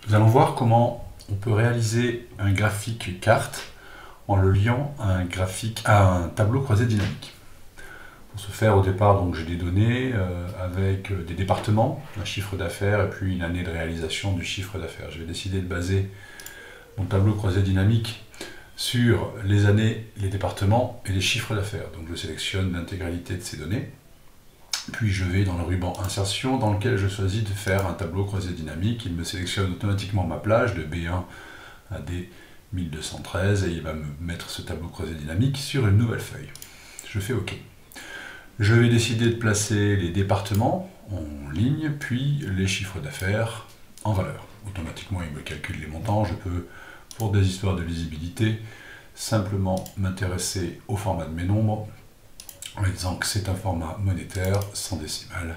Nous allons voir comment on peut réaliser un graphique carte en le liant à un tableau croisé dynamique. Pour ce faire, au départ, j'ai des données avec des départements, un chiffre d'affaires et puis une année de réalisation du chiffre d'affaires. Je vais décider de baser mon tableau croisé dynamique sur les années, les départements et les chiffres d'affaires. Donc je sélectionne l'intégralité de ces données. Puis je vais dans le ruban insertion dans lequel je choisis de faire un tableau croisé dynamique. Il me sélectionne automatiquement ma plage de B1 à D1213 et il va me mettre ce tableau croisé dynamique sur une nouvelle feuille. Je fais OK. Je vais décider de placer les départements en ligne, puis les chiffres d'affaires en valeur. Automatiquement, il me calcule les montants. Je peux, pour des histoires de lisibilité, simplement m'intéresser au format de mes nombres, en disant que c'est un format monétaire sans décimale.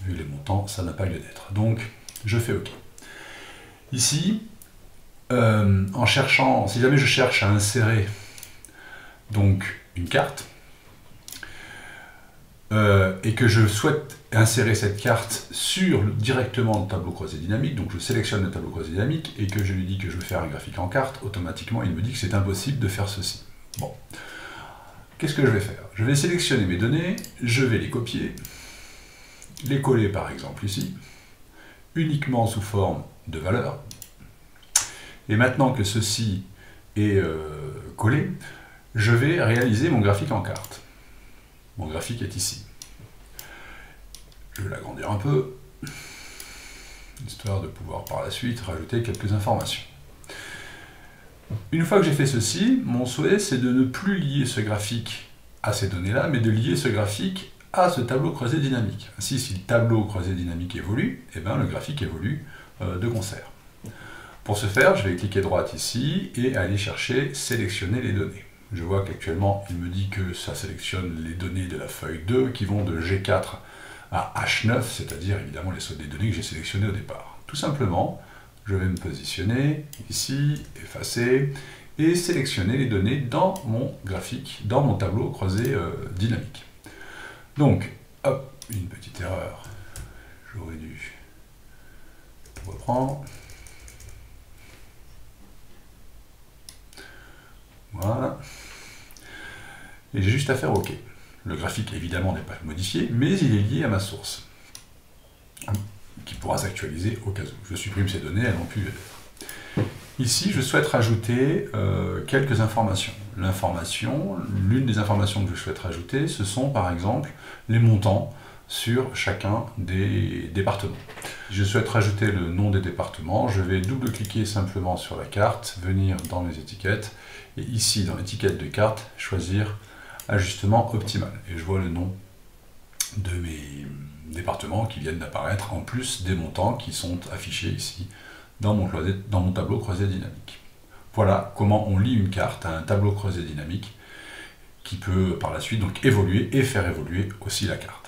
Vu les montants, ça n'a pas lieu d'être. Donc, je fais OK. Ici, si jamais je cherche à insérer donc une carte, et que je souhaite insérer cette carte directement le tableau croisé dynamique, donc je sélectionne le tableau croisé dynamique et que je lui dis que je veux faire un graphique en carte, automatiquement il me dit que c'est impossible de faire ceci. Bon. Qu'est-ce que je vais faire? Je vais sélectionner mes données, je vais les copier, les coller par exemple ici, uniquement sous forme de valeur. Et maintenant que ceci est collé, je vais réaliser mon graphique en carte. Mon graphique est ici. Je vais l'agrandir un peu, histoire de pouvoir par la suite rajouter quelques informations. Une fois que j'ai fait ceci, mon souhait c'est de ne plus lier ce graphique à ces données-là, mais de lier ce graphique à ce tableau croisé dynamique. Ainsi, si le tableau croisé dynamique évolue, eh bien, le graphique évolue de concert. Pour ce faire, je vais cliquer droite ici et aller chercher « Sélectionner les données ». Je vois qu'actuellement, il me dit que ça sélectionne les données de la feuille 2 qui vont de G4 à H9, c'est-à-dire évidemment des données que j'ai sélectionnées au départ. Tout simplement, je vais me positionner ici, effacer, et sélectionner les données dans mon graphique, dans mon tableau croisé dynamique. Donc, hop, une petite erreur. J'aurais dû reprendre. Voilà. Et j'ai juste à faire OK. Le graphique, évidemment, n'est pas modifié, mais il est lié à ma source, qui pourra s'actualiser au cas où. Je supprime ces données, elles n'ont plus lieu d'être. Ici, je souhaite rajouter quelques informations. L'une des informations que je souhaite rajouter, ce sont par exemple les montants sur chacun des départements. Je souhaite rajouter le nom des départements, je vais double-cliquer simplement sur la carte, venir dans mes étiquettes, et ici, dans l'étiquette de carte, choisir ajustement optimal. Et je vois le nom de mes départements qui viennent d'apparaître, en plus des montants qui sont affichés ici dans mon tableau croisé dynamique. Voilà comment on lie une carte à un tableau croisé dynamique qui peut par la suite donc évoluer et faire évoluer aussi la carte.